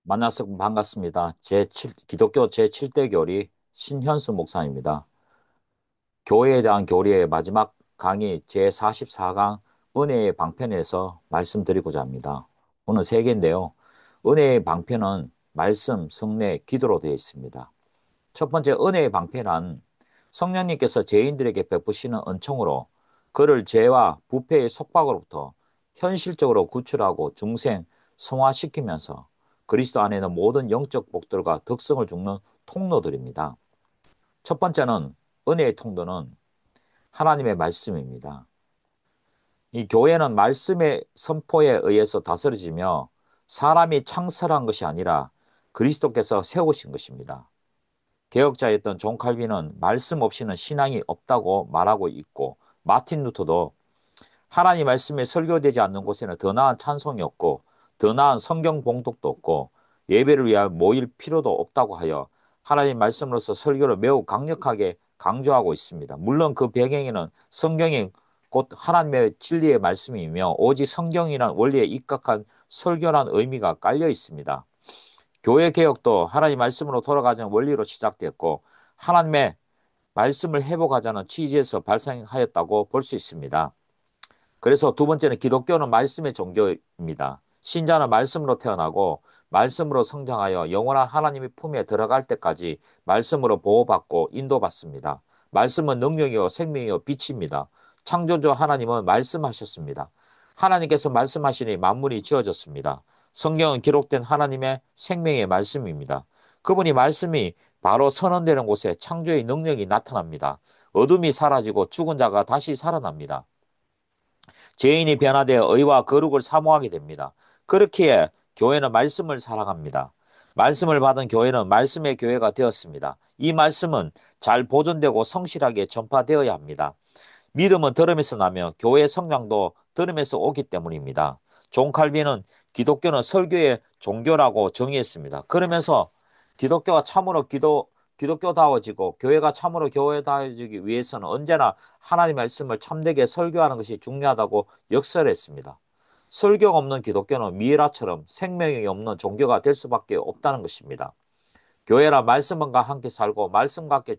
만나서 반갑습니다. 기독교 제7대 교리 신현수 목사입니다. 교회에 대한 교리의 마지막 강의 제44강 은혜의 방편에서 말씀드리고자 합니다. 오늘 세 개인데요. 은혜의 방편은 말씀, 성례, 기도로 되어 있습니다. 첫 번째 은혜의 방편은 성령님께서 죄인들에게 베푸시는 은총으로 그를 죄와 부패의 속박으로부터 현실적으로 구출하고 중생, 성화시키면서 그리스도 안에는 모든 영적 복들과 덕성을 주는 통로들입니다. 첫 번째는 은혜의 통로는 하나님의 말씀입니다. 이 교회는 말씀의 선포에 의해서 다스려지며 사람이 창설한 것이 아니라 그리스도께서 세우신 것입니다. 개혁자였던 존 칼빈은 말씀 없이는 신앙이 없다고 말하고 있고, 마틴 루터도 하나님 말씀에 설교되지 않는 곳에는 더 나은 찬송이 없고 더 나은 성경 봉독도 없고 예배를 위한 모일 필요도 없다고 하여 하나님 말씀으로서 설교를 매우 강력하게 강조하고 있습니다. 물론 그 배경에는 성경이 곧 하나님의 진리의 말씀이며 오직 성경이란 원리에 입각한 설교란 의미가 깔려 있습니다. 교회 개혁도 하나님 말씀으로 돌아가자는 원리로 시작됐고 하나님의 말씀을 회복하자는 취지에서 발생하였다고 볼 수 있습니다. 그래서 두 번째는 기독교는 말씀의 종교입니다. 신자는 말씀으로 태어나고 말씀으로 성장하여 영원한 하나님의 품에 들어갈 때까지 말씀으로 보호받고 인도받습니다. 말씀은 능력이요 생명이요 빛입니다. 창조주 하나님은 말씀하셨습니다. 하나님께서 말씀하시니 만물이 지어졌습니다. 성경은 기록된 하나님의 생명의 말씀입니다. 그분이 말씀이 바로 선언되는 곳에 창조의 능력이 나타납니다. 어둠이 사라지고 죽은 자가 다시 살아납니다. 죄인이 변화되어 의와 거룩을 사모하게 됩니다. 그렇기에 교회는 말씀을 사랑합니다. 말씀을 받은 교회는 말씀의 교회가 되었습니다. 이 말씀은 잘 보존되고 성실하게 전파되어야 합니다. 믿음은 들음에서 나며 교회 성장도 들음에서 오기 때문입니다. 존 칼빈은 기독교는 설교의 종교라고 정의했습니다. 그러면서 기독교가 참으로 기독교다워지고 교회가 참으로 교회다워지기 위해서는 언제나 하나님 말씀을 참되게 설교하는 것이 중요하다고 역설했습니다. 설교가 없는 기독교는 미에라처럼 생명이 없는 종교가 될 수밖에 없다는 것입니다. 교회라 말씀과 함께 살고 말씀과 함께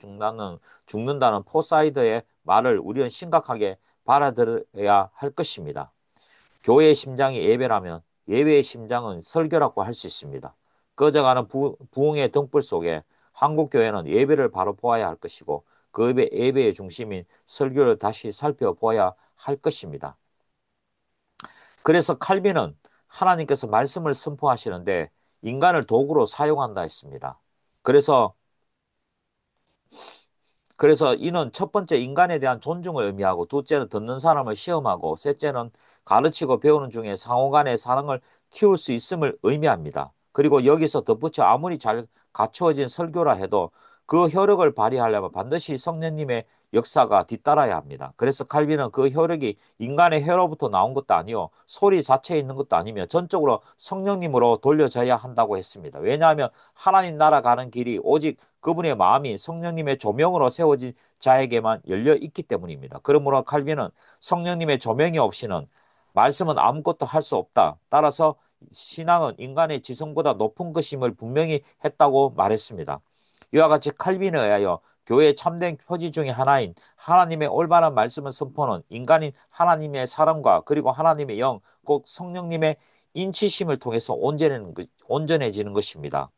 죽는다는 포사이드의 말을 우리는 심각하게 받아들여야 할 것입니다. 교회의 심장이 예배라면 예배의 심장은 설교라고 할 수 있습니다. 꺼져가는 부흥의 등불 속에 한국 교회는 예배를 바로 보아야 할 것이고 그 예배의 중심인 설교를 다시 살펴보아야 할 것입니다. 그래서 칼빈은 하나님께서 말씀을 선포하시는데 인간을 도구로 사용한다 했습니다. 그래서 이는 첫 번째 인간에 대한 존중을 의미하고 둘째는 듣는 사람을 시험하고 셋째는 가르치고 배우는 중에 상호 간의 사랑을 키울 수 있음을 의미합니다. 그리고 여기서 덧붙여 아무리 잘 갖추어진 설교라 해도 그 효력을 발휘하려면 반드시 성령님의 역사가 뒤따라야 합니다. 그래서 칼빈은 그 효력이 인간의 혀로부터 나온 것도 아니요 소리 자체에 있는 것도 아니며 전적으로 성령님으로 돌려져야 한다고 했습니다. 왜냐하면 하나님 나라 가는 길이 오직 그분의 마음이 성령님의 조명으로 세워진 자에게만 열려 있기 때문입니다. 그러므로 칼빈은 성령님의 조명이 없이는 말씀은 아무것도 할 수 없다. 따라서 신앙은 인간의 지성보다 높은 것임을 분명히 했다고 말했습니다. 이와 같이 칼빈에 의하여 교회의 참된 표지 중의 하나인 하나님의 올바른 말씀을 선포는 인간인 하나님의 사랑과 그리고 하나님의 영, 곧 성령님의 인치심을 통해서 온전해지는 것입니다.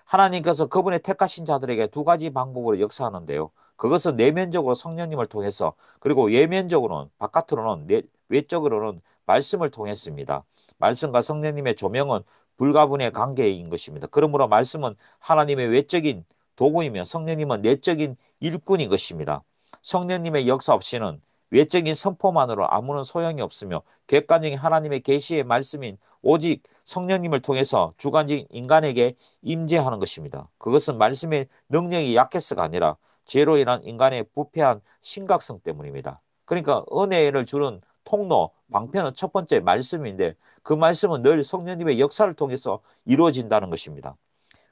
하나님께서 그분의 택하신 자들에게 두 가지 방법으로 역사하는데요. 그것은 내면적으로 성령님을 통해서 그리고 외면적으로는 바깥으로는 외적으로는 말씀을 통했습니다. 말씀과 성령님의 조명은 불가분의 관계인 것입니다. 그러므로 말씀은 하나님의 외적인 도구이며 성령님은 내적인 일꾼인 것입니다. 성령님의 역사 없이는 외적인 선포만으로 아무런 소용이 없으며 객관적인 하나님의 계시의 말씀인 오직 성령님을 통해서 주관적인 인간에게 임재하는 것입니다. 그것은 말씀의 능력이 약해서가 아니라 죄로 인한 인간의 부패한 심각성 때문입니다. 그러니까 은혜를 주는 통로, 방편은 첫 번째 말씀인데 그 말씀은 늘 성령님의 역사를 통해서 이루어진다는 것입니다.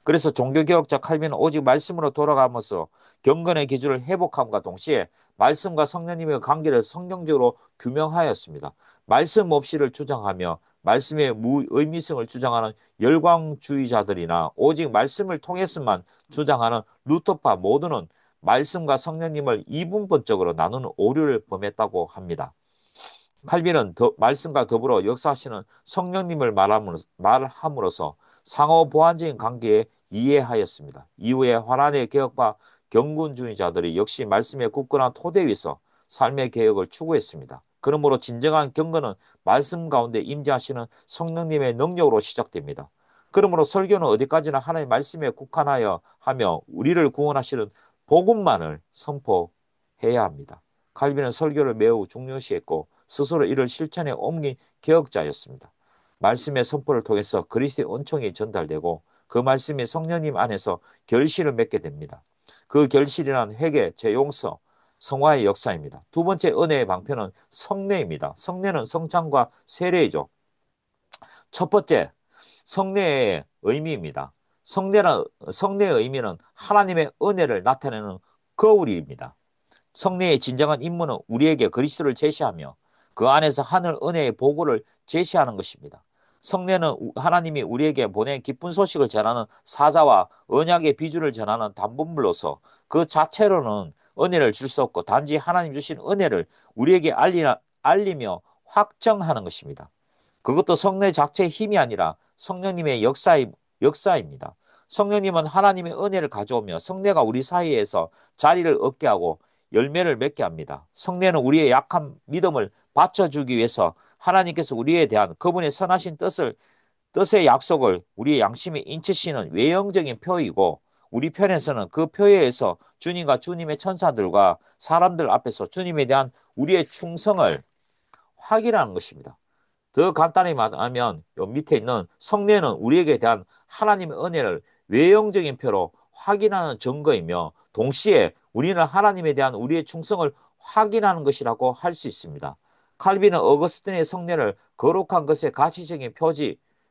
그래서 종교개혁자 칼빈은 오직 말씀으로 돌아가면서 경건의 기준을 회복함과 동시에 말씀과 성령님의 관계를 성경적으로 규명하였습니다. 말씀 없이를 주장하며 말씀의 무의미성을 주장하는 열광주의자들이나 오직 말씀을 통해서만 주장하는 루터파 모두는 말씀과 성령님을 이분법적으로 나누는 오류를 범했다고 합니다. 칼빈은 말씀과 더불어 역사하시는 성령님을 말함으로써 상호 보완적인 관계에 이해하였습니다. 이후에 화란의 개혁과 경군주의자들이 역시 말씀의 굳건한 토대 위에서 삶의 개혁을 추구했습니다. 그러므로 진정한 경건은 말씀 가운데 임재하시는 성령님의 능력으로 시작됩니다. 그러므로 설교는 어디까지나 하나님의 말씀에 국한하여 하며 우리를 구원하시는 복음만을 선포해야 합니다. 칼빈은 설교를 매우 중요시했고 스스로 이를 실천에 옮긴 개혁자였습니다. 말씀의 선포를 통해서 그리스도의 은총이 전달되고 그 말씀이 성령님 안에서 결실을 맺게 됩니다. 그 결실이란 회개, 재용서, 성화의 역사입니다. 두 번째 은혜의 방편은 성례입니다. 성례는 성찬과 세례이죠. 첫 번째, 성례의 의미입니다. 성례의 의미는 하나님의 은혜를 나타내는 거울입니다. 성례의 진정한 임무는 우리에게 그리스도를 제시하며 그 안에서 하늘 은혜의 보고를 제시하는 것입니다. 성례는 하나님이 우리에게 보낸 기쁜 소식을 전하는 사자와 언약의 비주를 전하는 담보물로서 그 자체로는 은혜를 줄 수 없고 단지 하나님 주신 은혜를 우리에게 알리며 확정하는 것입니다. 그것도 성례 자체의 힘이 아니라 성령님의 역사입니다. 성령님은 하나님의 은혜를 가져오며 성례가 우리 사이에서 자리를 얻게 하고 열매를 맺게 합니다. 성례는 우리의 약한 믿음을 받쳐주기 위해서 하나님께서 우리에 대한 그분의 선하신 뜻의 약속을 우리의 양심에 인치시는 외형적인 표이고 우리 편에서는 그 표에 의해서 주님과 주님의 천사들과 사람들 앞에서 주님에 대한 우리의 충성을 확인하는 것입니다. 더 간단히 말하면 요 밑에 있는 성례는 우리에게 대한 하나님의 은혜를 외형적인 표로 확인하는 증거이며 동시에 우리는 하나님에 대한 우리의 충성을 확인하는 것이라고 할 수 있습니다. 칼빈은 어거스틴의 성례를 거룩한 것의 가시적인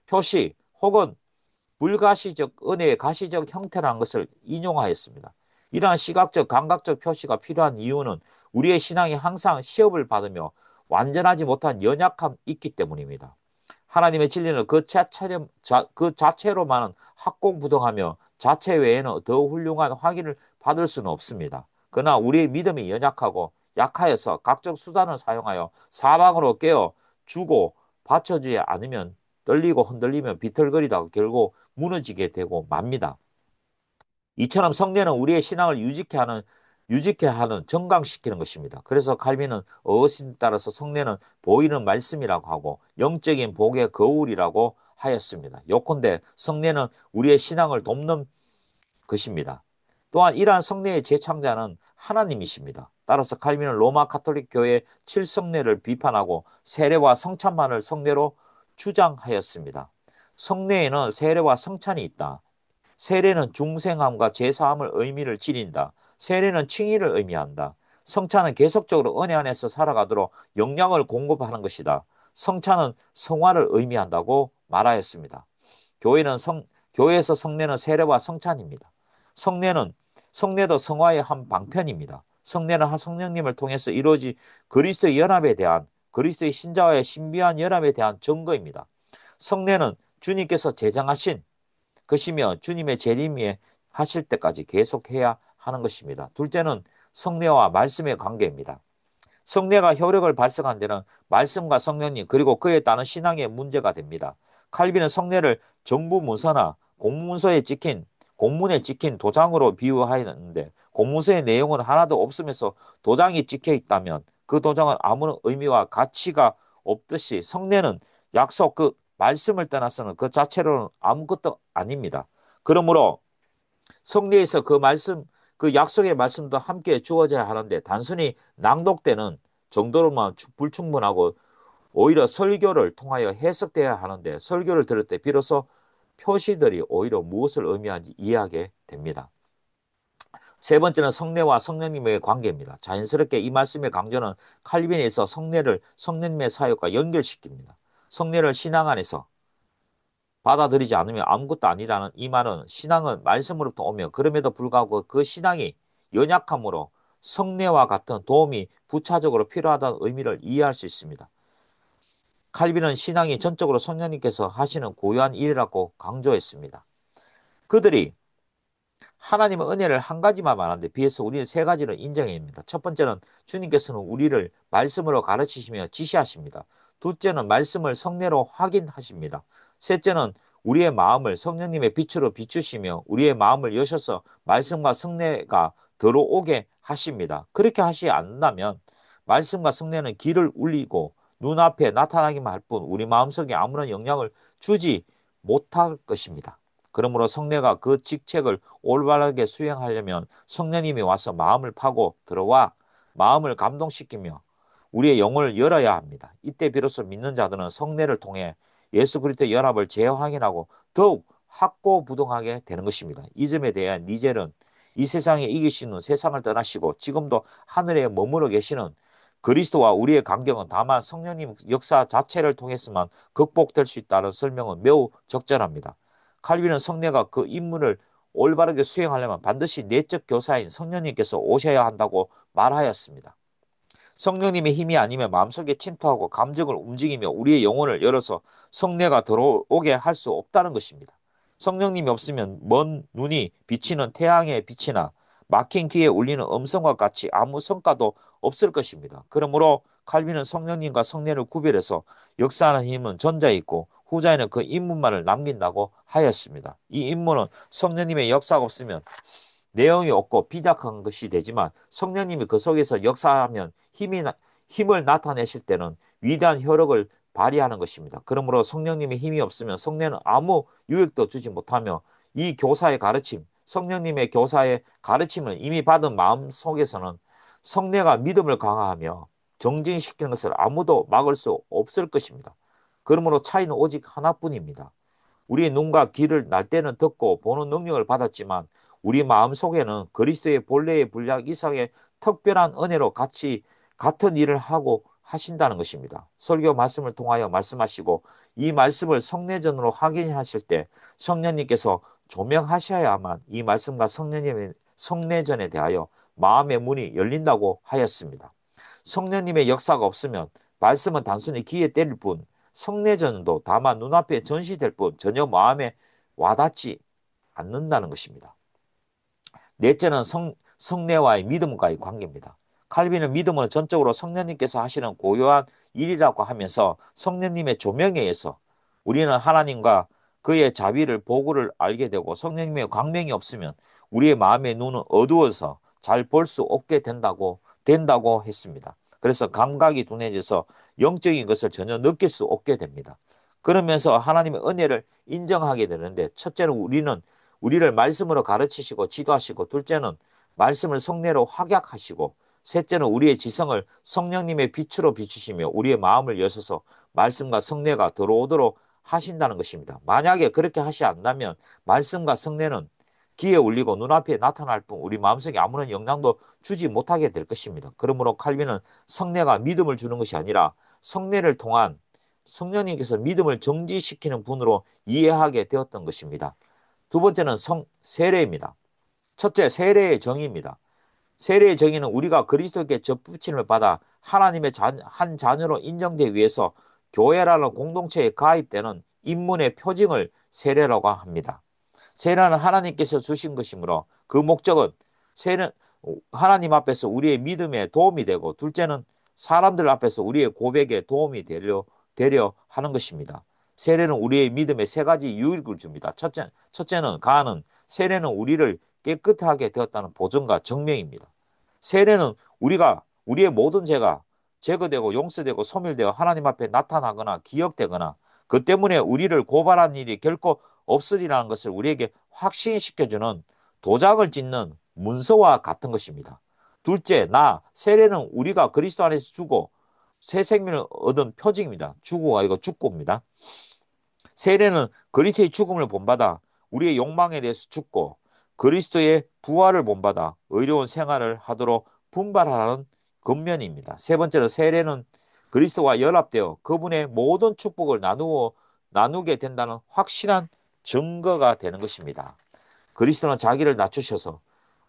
표시 혹은 불가시적 은혜의 가시적 형태라는 것을 인용하였습니다. 이러한 시각적, 감각적 표시가 필요한 이유는 우리의 신앙이 항상 시험을 받으며 완전하지 못한 연약함이 있기 때문입니다. 하나님의 진리는 그 자체로만은 학공부동하며 자체 외에는 더 훌륭한 확인을 받을 수는 없습니다. 그러나 우리의 믿음이 연약하고 약하여서 각종 수단을 사용하여 사방으로 깨어 주고 받쳐주지 않으면 떨리고 흔들리며 비틀거리다가 결국 무너지게 되고 맙니다. 이처럼 성례는 우리의 신앙을 유지케 하는, 정강시키는 것입니다. 그래서 칼빈은 어거스틴에 따라서 성례는 보이는 말씀이라고 하고 영적인 복의 거울이라고 하였습니다. 요컨대 성례는 우리의 신앙을 돕는 것입니다. 또한 이러한 성례의 재창자는 하나님이십니다. 따라서 칼빈은 로마 가톨릭 교회의 칠성례를 비판하고 세례와 성찬만을 성례로 주장하였습니다. 성례에는 세례와 성찬이 있다. 세례는 중생함과 제사함을 의미를 지닌다. 세례는 칭의를 의미한다. 성찬은 계속적으로 은혜 안에서 살아가도록 영향을 공급하는 것이다. 성찬은 성화를 의미한다고 말하였습니다. 교회는 교회에서 성례는 세례와 성찬입니다. 성례는 성례도 성화의 한 방편입니다. 성례는 성령님을 통해서 이루어진 그리스도의 신자와의 신비한 연합에 대한 증거입니다. 성례는 주님께서 제정하신 것이며 주님의 재림에 하실 때까지 계속해야 하는 것입니다. 둘째는 성례와 말씀의 관계입니다. 성례가 효력을 발생한 데는 말씀과 성령님 그리고 그에 따른 신앙의 문제가 됩니다. 칼빈은 성례를 정부 문서나 공문에 찍힌 도장으로 비유하였는데 공문서의 내용은 하나도 없으면서 도장이 찍혀 있다면 그 도장은 아무런 의미와 가치가 없듯이 성례는 약속 그 말씀을 떠나서는 그 자체로는 아무것도 아닙니다. 그러므로 성례에서 그 약속의 말씀도 함께 주어져야 하는데 단순히 낭독되는 정도로만 불충분하고 오히려 설교를 통하여 해석되어야 하는데 설교를 들을 때 비로소 표시들이 오히려 무엇을 의미하는지 이해하게 됩니다. 세 번째는 성례와 성령님의 관계입니다. 자연스럽게 이 말씀의 강조는 칼빈에서 성례를 성령님의 사역과 연결시킵니다. 성례를 신앙 안에서 받아들이지 않으면 아무것도 아니라는 이 말은 신앙은 말씀으로부터 오며 그럼에도 불구하고 그 신앙이 연약함으로 성례와 같은 도움이 부차적으로 필요하다는 의미를 이해할 수 있습니다. 칼빈은 신앙이 전적으로 성령님께서 하시는 고유한 일이라고 강조했습니다. 그들이 하나님의 은혜를 한 가지만 말하는데 비해서 우리는 세 가지를 인정합니다. 첫 번째는 주님께서는 우리를 말씀으로 가르치시며 지시하십니다. 둘째는 말씀을 성례로 확인하십니다. 셋째는 우리의 마음을 성령님의 빛으로 비추시며 우리의 마음을 여셔서 말씀과 성례가 들어오게 하십니다. 그렇게 하시지 않는다면 말씀과 성례는 길을 울리고 눈앞에 나타나기만 할 뿐 우리 마음속에 아무런 영향을 주지 못할 것입니다. 그러므로 성례가 그 직책을 올바르게 수행하려면 성령님이 와서 마음을 파고 들어와 마음을 감동시키며 우리의 영혼을 열어야 합니다. 이때 비로소 믿는 자들은 성례를 통해 예수 그리스도의 연합을 재확인하고 더욱 확고부동하게 되는 것입니다. 이 점에 대한 니젤은 이 세상에 이기시는 세상을 떠나시고 지금도 하늘에 머무르 계시는 그리스도와 우리의 관계는 다만 성령님 역사 자체를 통해서만 극복될 수 있다는 설명은 매우 적절합니다. 칼빈은 성례가 그 임무를 올바르게 수행하려면 반드시 내적 교사인 성령님께서 오셔야 한다고 말하였습니다. 성령님의 힘이 아니면 마음속에 침투하고 감정을 움직이며 우리의 영혼을 열어서 성례가 들어오게 할 수 없다는 것입니다. 성령님이 없으면 먼 눈이 비치는 태양의 빛이나 막힌 귀에 울리는 음성과 같이 아무 성과도 없을 것입니다. 그러므로 칼빈은 성령님과 성례를 구별해서 역사하는 힘은 전자에 있고 후자에는 그 인문만을 남긴다고 하였습니다. 이 인문은 성령님의 역사가 없으면 내용이 없고 비약한 것이 되지만 성령님이 그 속에서 역사하면 힘을 나타내실 때는 위대한 효력을 발휘하는 것입니다. 그러므로 성령님의 힘이 없으면 성례는 아무 유익도 주지 못하며 이 교사의 가르침, 성령님의 교사의 가르침을 이미 받은 마음 속에서는 성례가 믿음을 강화하며 정진시키는 것을 아무도 막을 수 없을 것입니다. 그러므로 차이는 오직 하나뿐입니다. 우리의 눈과 귀를 날 때는 듣고 보는 능력을 받았지만 우리 마음속에는 그리스도의 본래의 분량 이상의 특별한 은혜로 같은 일을 하고 하신다는 것입니다. 설교 말씀을 통하여 말씀하시고 이 말씀을 성례전으로 확인하실 때 성령님께서 조명하셔야만 이 말씀과 성령님의 성례전에 대하여 마음의 문이 열린다고 하였습니다. 성령님의 역사가 없으면 말씀은 단순히 귀에 때릴 뿐 성례전도 다만 눈앞에 전시될 뿐 전혀 마음에 와닿지 않는다는 것입니다. 넷째는 성례와의 믿음과의 관계입니다. 칼빈은 믿음은 전적으로 성령님께서 하시는 고요한 일이라고 하면서 성령님의 조명에 의해서 우리는 하나님과 그의 자비를 보고를 알게 되고 성령님의 광명이 없으면 우리의 마음의 눈은 어두워서 잘 볼 수 없게 된다고 했습니다. 그래서 감각이 둔해져서 영적인 것을 전혀 느낄 수 없게 됩니다. 그러면서 하나님의 은혜를 인정하게 되는데 첫째는 우리를 말씀으로 가르치시고 지도하시고 둘째는 말씀을 성례로 확약하시고 셋째는 우리의 지성을 성령님의 빛으로 비추시며 우리의 마음을 여셔서 말씀과 성례가 들어오도록 하신다는 것입니다. 만약에 그렇게 하시지 않는다면 말씀과 성례는 귀에 울리고 눈앞에 나타날 뿐 우리 마음속에 아무런 영향도 주지 못하게 될 것입니다. 그러므로 칼빈은 성례가 믿음을 주는 것이 아니라 성례를 통한 성령님께서 믿음을 정지시키는 분으로 이해하게 되었던 것입니다. 두 번째는 세례입니다. 첫째, 세례의 정의입니다. 세례의 정의는 우리가 그리스도께 접붙임을 받아 하나님의 한 자녀로 인정되기 위해서 교회라는 공동체에 가입되는 인문의 표징을 세례라고 합니다. 세례는 하나님께서 주신 것이므로 그 목적은 세례는 하나님 앞에서 우리의 믿음에 도움이 되고 둘째는 사람들 앞에서 우리의 고백에 도움이 되려 하는 것입니다. 세례는 우리의 믿음에 세 가지 유익을 줍니다. 첫째는 가는 세례는 우리를 깨끗하게 되었다는 보증과 증명입니다. 세례는 우리의 모든 죄가 제거되고 용서되고 소멸되어 하나님 앞에 나타나거나 기억되거나 그 때문에 우리를 고발한 일이 결코 없으리라는 것을 우리에게 확신시켜주는 도장을 찍는 문서와 같은 것입니다. 둘째, 세례는 우리가 그리스도 안에서 죽고 새 생명을 얻은 표징입니다. 죽고가 아니고 죽고입니다. 세례는 그리스도의 죽음을 본받아 우리의 욕망에 대해서 죽고 그리스도의 부활을 본받아 의로운 생활을 하도록 분발하라는 권면입니다. 세 번째로 세례는 그리스도와 연합되어 그분의 모든 축복을 나누게 된다는 확실한 증거가 되는 것입니다. 그리스도는 자기를 낮추셔서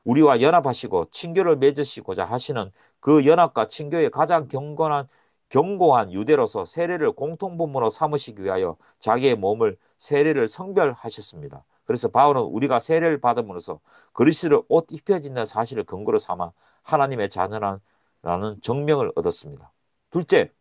우리와 연합하시고 친교를 맺으시고자 하시는 그 연합과 친교의 가장 경건한 견고한 유대로서 세례를 공통분모로 삼으시기 위하여 자기의 몸을 세례를 성별하셨습니다. 그래서 바울은 우리가 세례를 받음으로써 그리스도를 옷 입혀진다는 사실을 근거로 삼아 하나님의 자녀라는 정명을 얻었습니다. 둘째,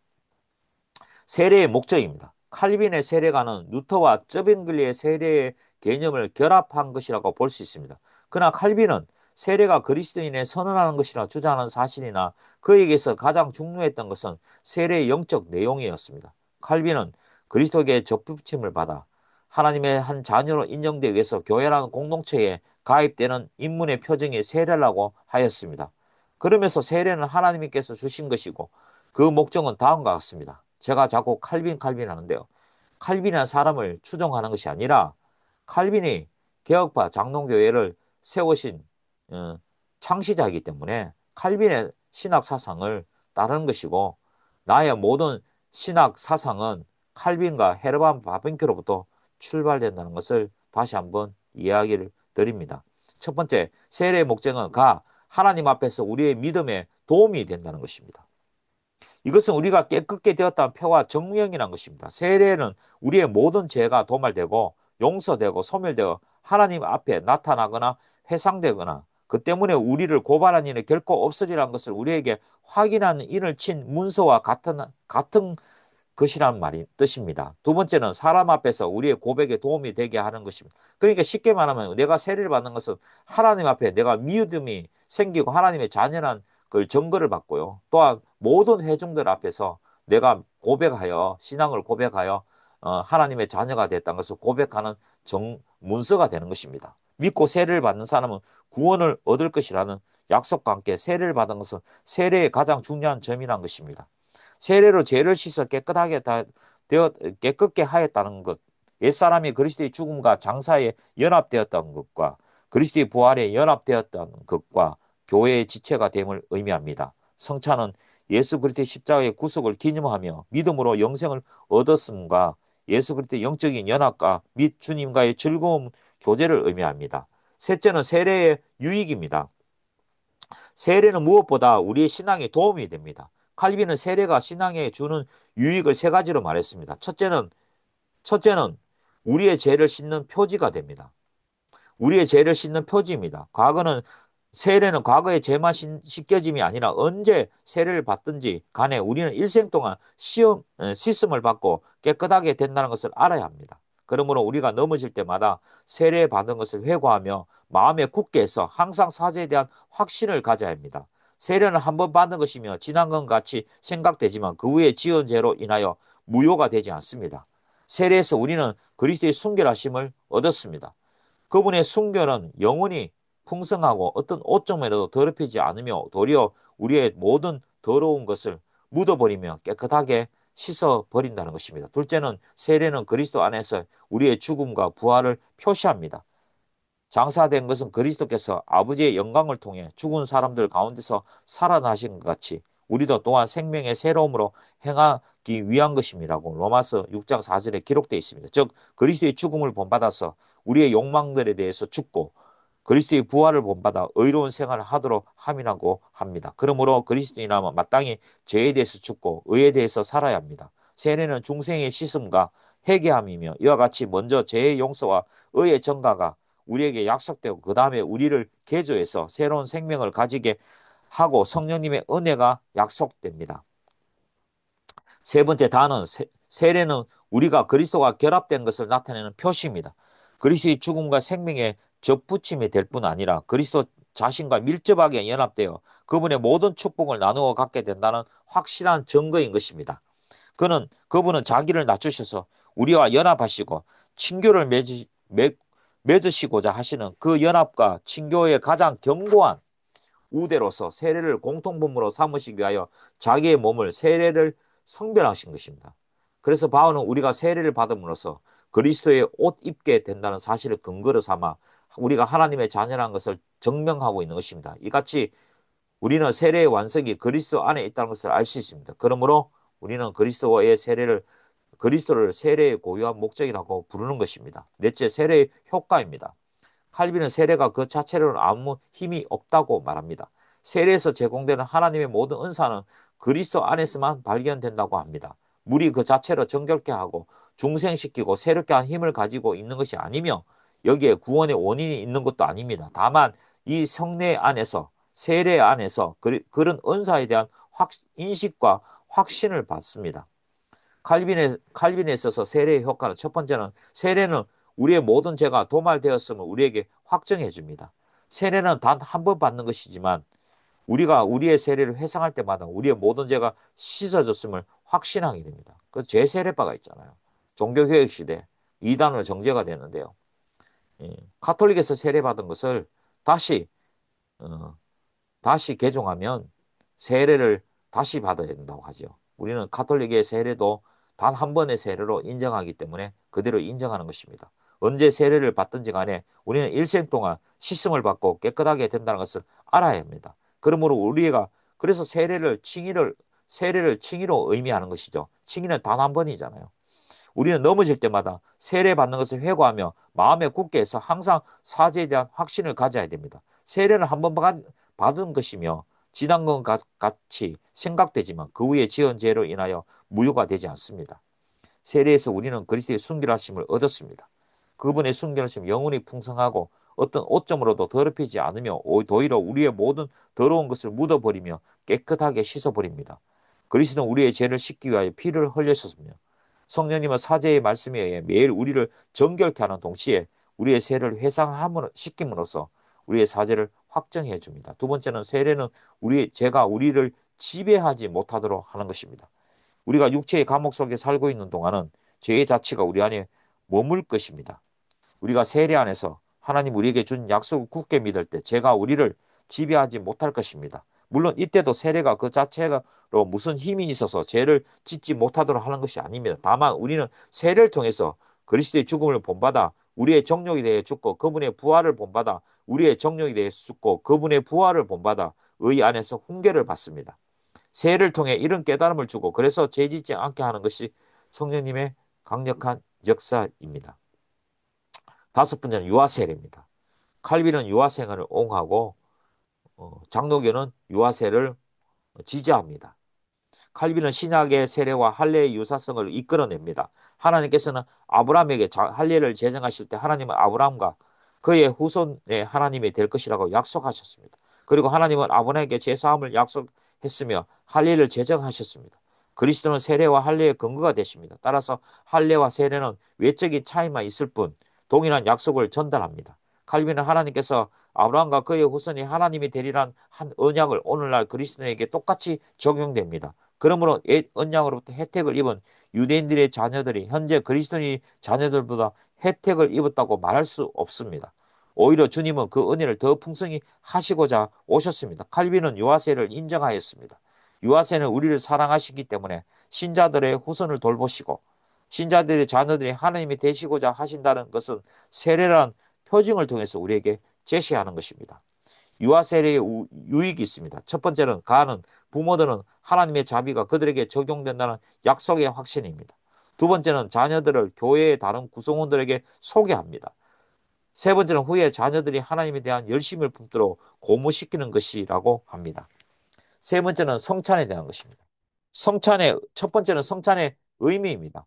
세례의 목적입니다. 칼빈의 세례가는 루터와 쩌빙글리의 세례의 개념을 결합한 것이라고 볼 수 있습니다. 그러나 칼빈은 세례가 그리스도인에 선언하는 것이라 주장하는 사실이나 그에게서 가장 중요했던 것은 세례의 영적 내용이었습니다. 칼빈은 그리스도에게 접붙임을 받아 하나님의 한 자녀로 인정되기 위해서 교회라는 공동체에 가입되는 인문의 표징이 세례라고 하였습니다. 그러면서 세례는 하나님께서 주신 것이고 그 목적은 다음과 같습니다. 제가 자꾸 칼빈 하는데요. 칼빈이라는 사람을 추종하는 것이 아니라 칼빈이 개혁파 장로교회를 세우신 어, 창시자이기 때문에 칼빈의 신학 사상을 따르는 것이고 나의 모든 신학 사상은 칼빈과 헤르만 바벤큐로부터 출발된다는 것을 다시 한번 이야기를 드립니다. 첫 번째, 세례의 목적은 하나님 앞에서 우리의 믿음에 도움이 된다는 것입니다. 이것은 우리가 깨끗게 되었다는 표와 정령이라는 것입니다. 세례는 우리의 모든 죄가 도말되고 용서되고 소멸되어 하나님 앞에 나타나거나 회상되거나 그 때문에 우리를 고발한 일은 결코 없으리라는 것을 우리에게 확인하는 인을 친 문서와 같은 것이란 말이 뜻입니다. 두 번째는 사람 앞에서 우리의 고백에 도움이 되게 하는 것입니다. 그러니까 쉽게 말하면 내가 세례를 받는 것은 하나님 앞에 내가 믿음이 생기고 하나님의 자녀란 그 증거를 받고요. 또한 모든 회중들 앞에서 내가 고백하여 신앙을 고백하여 하나님의 자녀가 됐다는 것을 고백하는 문서가 되는 것입니다. 믿고 세례를 받는 사람은 구원을 얻을 것이라는 약속과 함께 세례를 받은 것은 세례의 가장 중요한 점이라는 것입니다. 세례로 죄를 씻어 깨끗게 하였다는 것, 옛사람이 그리스도의 죽음과 장사에 연합되었다는 것과 그리스도의 부활에 연합되었다는 것과 교회의 지체가 됨을 의미합니다. 성찬은 예수 그리스도의 십자가의 구속을 기념하며 믿음으로 영생을 얻었음과 예수 그리스도의 영적인 연합과 및 주님과의 즐거움 교제를 의미합니다. 셋째는 세례의 유익입니다. 세례는 무엇보다 우리의 신앙에 도움이 됩니다. 칼빈은 세례가 신앙에 주는 유익을 세 가지로 말했습니다. 첫째는 우리의 죄를 씻는 표지가 됩니다. 우리의 죄를 씻는 표지입니다. 세례는 과거의 죄만 씻겨짐이 아니라 언제 세례를 받든지 간에 우리는 일생 동안 씻음을 받고 깨끗하게 된다는 것을 알아야 합니다. 그러므로 우리가 넘어질 때마다 세례 받은 것을 회고하며 마음에 굳게 해서 항상 사죄에 대한 확신을 가져야 합니다. 세례는 한 번 받은 것이며 지난 것 같이 생각되지만 그 후에 지은 죄로 인하여 무효가 되지 않습니다. 세례에서 우리는 그리스도의 순결하심을 얻었습니다. 그분의 순결은 영원히 풍성하고 어떤 오점이라도 더럽히지 않으며 도리어 우리의 모든 더러운 것을 묻어버리며 깨끗하게 씻어버린다는 것입니다. 둘째는 세례는 그리스도 안에서 우리의 죽음과 부활을 표시합니다. 장사된 것은 그리스도께서 아버지의 영광을 통해 죽은 사람들 가운데서 살아나신 것 같이 우리도 또한 생명의 새로움으로 행하기 위한 것입니다고 로마서 6장 4절에 기록되어 있습니다. 즉 그리스도의 죽음을 본받아서 우리의 욕망들에 대해서 죽고 그리스도의 부활을 본받아 의로운 생활을 하도록 함이라고 합니다. 그러므로 그리스도인이라면 마땅히 죄에 대해서 죽고 의에 대해서 살아야 합니다. 세례는 중생의 씻음과 회개함이며 이와 같이 먼저 죄의 용서와 의의 전가가 우리에게 약속되고 그 다음에 우리를 개조해서 새로운 생명을 가지게 하고 성령님의 은혜가 약속됩니다. 세 번째 단은 세례는 우리가 그리스도와 결합된 것을 나타내는 표시입니다. 그리스도의 죽음과 생명의 접붙임이 될 뿐 아니라 그리스도 자신과 밀접하게 연합되어 그분의 모든 축복을 나누어 갖게 된다는 확실한 증거인 것입니다. 그분은 자기를 낮추셔서 우리와 연합하시고 친교를 맺으시고자 하시는 그 연합과 친교의 가장 견고한 우대로서 세례를 공통분모로 삼으시기 위하여 자기의 몸을 세례를 성별하신 것입니다. 그래서 바울은 우리가 세례를 받음으로써 그리스도의 옷 입게 된다는 사실을 근거로 삼아 우리가 하나님의 자녀라는 것을 증명하고 있는 것입니다. 이같이 우리는 세례의 완성이 그리스도 안에 있다는 것을 알 수 있습니다. 그러므로 우리는 그리스도를 세례의 고유한 목적이라고 부르는 것입니다. 넷째, 세례의 효과입니다. 칼빈은 세례가 그 자체로는 아무 힘이 없다고 말합니다. 세례에서 제공되는 하나님의 모든 은사는 그리스도 안에서만 발견된다고 합니다. 물이 그 자체로 정결케 하고 중생시키고 새롭게 한 힘을 가지고 있는 것이 아니며 여기에 구원의 원인이 있는 것도 아닙니다. 다만 이 성례 안에서 세례 안에서 그런 은사에 대한 인식과 확신을 받습니다. 칼빈에 있어서 세례의 효과는 첫 번째는 세례는 우리의 모든 죄가 도말되었음을 우리에게 확정해 줍니다. 세례는 단 한 번 받는 것이지만 우리가 우리의 세례를 회상할 때마다 우리의 모든 죄가 씻어졌음을 확신하게 됩니다. 그 죄세례바가 있잖아요. 종교개혁 시대 이단으로 정죄가 되는데요. 예, 카톨릭에서 세례받은 것을 다시 어, 다시 개종하면 세례를 다시 받아야 된다고 하죠. 우리는 가톨릭의 세례도 단 한 번의 세례로 인정하기 때문에 그대로 인정하는 것입니다. 언제 세례를 받든지 간에 우리는 일생 동안 씻음을 받고 깨끗하게 된다는 것을 알아야 합니다. 그러므로 우리가 그래서 세례를 칭의로 의미하는 것이죠. 칭의는 단 한 번이잖아요. 우리는 넘어질 때마다 세례 받는 것을 회고하며 마음에 굳게 해서 항상 사죄에 대한 확신을 가져야 됩니다. 세례는 한 번 받은 것이며 지난 것 같이 생각되지만 그 후에 지은 죄로 인하여 무효가 되지 않습니다. 세례에서 우리는 그리스도의 순결하심을 얻었습니다. 그분의 순결하심 영혼이 풍성하고 어떤 오점으로도 더럽히지 않으며 오히려 우리의 모든 더러운 것을 묻어버리며 깨끗하게 씻어버립니다. 그리스도는 우리의 죄를 씻기 위하여 피를 흘리셨으며 성령님은 사제의 말씀에 의해 매일 우리를 정결케 하는 동시에 우리의 죄를 회상시킴으로써 우리의 사죄를 확정해 줍니다. 두 번째는 세례는 우리의 죄가 우리를 지배하지 못하도록 하는 것입니다. 우리가 육체의 감옥 속에 살고 있는 동안은 죄의 자치가 우리 안에 머물 것입니다. 우리가 세례 안에서 하나님 우리에게 준 약속을 굳게 믿을 때 죄가 우리를 지배하지 못할 것입니다. 물론 이때도 세례가 그 자체로 무슨 힘이 있어서 죄를 짓지 못하도록 하는 것이 아닙니다. 다만 우리는 세례를 통해서 그리스도의 죽음을 본받아 우리의 정욕에 대해 죽고 그분의 부활을 본받아 우리의 정욕에 대해 죽고 그분의 부활을 본받아 의 안에서 훈계를 받습니다. 세례를 통해 이런 깨달음을 주고 그래서 죄 짓지 않게 하는 것이 성령님의 강력한 역사입니다. 다섯 번째는 유아세례입니다. 칼빈은 유아생활을 옹호하고 장로교는 유아세를 지지합니다. 칼빈은 신약의 세례와 할례의 유사성을 이끌어냅니다. 하나님께서는 아브라함에게 할례를 제정하실 때 하나님은 아브라함과 그의 후손의 하나님이 될 것이라고 약속하셨습니다. 그리고 하나님은 아브라함에게 제사함을 약속했으며 할례를 제정하셨습니다. 그리스도는 세례와 할례의 근거가 되십니다. 따라서 할례와 세례는 외적인 차이만 있을 뿐 동일한 약속을 전달합니다. 칼빈은 하나님께서 아브라함과 그의 후손이 하나님이 되리란 한 언약을 오늘날 그리스도에게 똑같이 적용됩니다. 그러므로 옛 언약으로부터 혜택을 입은 유대인들의 자녀들이 현재 그리스도인의 자녀들보다 혜택을 입었다고 말할 수 없습니다. 오히려 주님은 그 은혜를 더 풍성히 하시고자 오셨습니다. 칼빈은 유아세를 인정하였습니다. 유아세는 우리를 사랑하시기 때문에 신자들의 후손을 돌보시고 신자들의 자녀들이 하나님이 되시고자 하신다는 것은 세례란 표징을 통해서 우리에게 제시하는 것입니다. 유아세례의 유익이 있습니다. 첫 번째는 가는 부모들은 하나님의 자비가 그들에게 적용된다는 약속의 확신입니다. 두 번째는 자녀들을 교회의 다른 구성원들에게 소개합니다. 세 번째는 후에 자녀들이 하나님에 대한 열심을 품도록 고무시키는 것이라고 합니다. 세 번째는 성찬에 대한 것입니다. 첫 번째는 성찬의 의미입니다.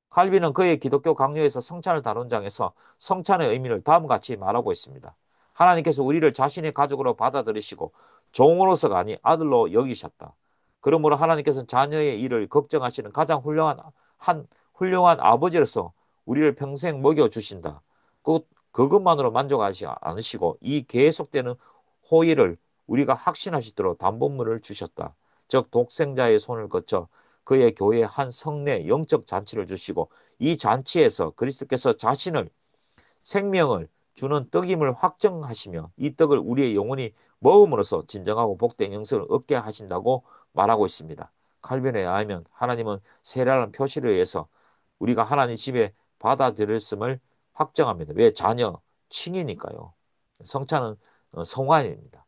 칼빈은 그의 기독교 강요에서 성찬을 다룬 장에서 성찬의 의미를 다음과 같이 말하고 있습니다. 하나님께서 우리를 자신의 가족으로 받아들이시고 종으로서가 아닌 아들로 여기셨다. 그러므로 하나님께서는 자녀의 일을 걱정하시는 가장 훌륭한 아버지로서 우리를 평생 먹여주신다. 그것만으로 만족하지 않으시고 이 계속되는 호의를 우리가 확신하시도록 담보물을 주셨다. 즉 독생자의 손을 거쳐 그의 교회에 한 성례 영적 잔치를 주시고 이 잔치에서 그리스도께서 자신을 생명을 주는 떡임을 확정하시며 이 떡을 우리의 영혼이 먹음으로써 진정하고 복된 영생을 얻게 하신다고 말하고 있습니다. 칼빈에 의하면 하나님은 세례라는 표시를 위해서 우리가 하나님 집에 받아들였음을 확정합니다. 왜? 자녀, 칭이니까요. 성찬은 성화입니다.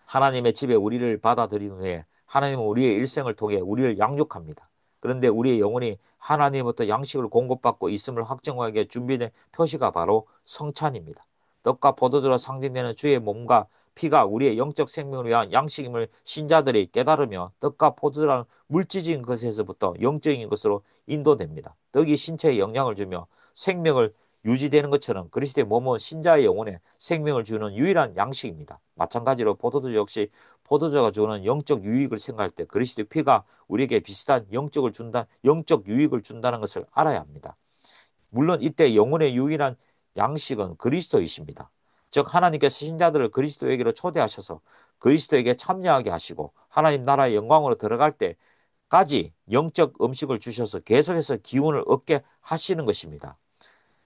하나님의 집에 우리를 받아들인 후에 하나님은 우리의 일생을 통해 우리를 양육합니다. 그런데 우리의 영혼이 하나님부터 양식을 공급받고 있음을 확정하게 준비된 표시가 바로 성찬입니다. 떡과 포도주로 상징되는 주의 몸과 피가 우리의 영적 생명을 위한 양식임을 신자들이 깨달으며 떡과 포도주라는 물질적인 것에서부터 영적인 것으로 인도됩니다. 떡이 신체에 영향을 주며 생명을 유지되는 것처럼 그리스도의 몸은 신자의 영혼에 생명을 주는 유일한 양식입니다. 마찬가지로 포도주 역시 포도주가 주는 영적 유익을 생각할 때 그리스도의 피가 우리에게 비슷한 영적 유익을 준다는 것을 알아야 합니다. 물론 이때 영혼의 유일한 양식은 그리스도이십니다. 즉 하나님께서 신자들을 그리스도에게로 초대하셔서 그리스도에게 참여하게 하시고 하나님 나라의 영광으로 들어갈 때까지 영적 음식을 주셔서 계속해서 기운을 얻게 하시는 것입니다.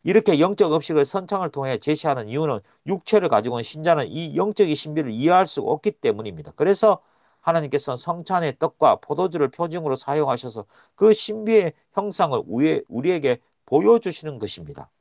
이렇게 영적 음식을 선창을 통해 제시하는 이유는 육체를 가지고 있는 신자는 이 영적인 신비를 이해할 수 없기 때문입니다. 그래서 하나님께서는 성찬의 떡과 포도주를 표징으로 사용하셔서 그 신비의 형상을 우리에게 보여주시는 것입니다.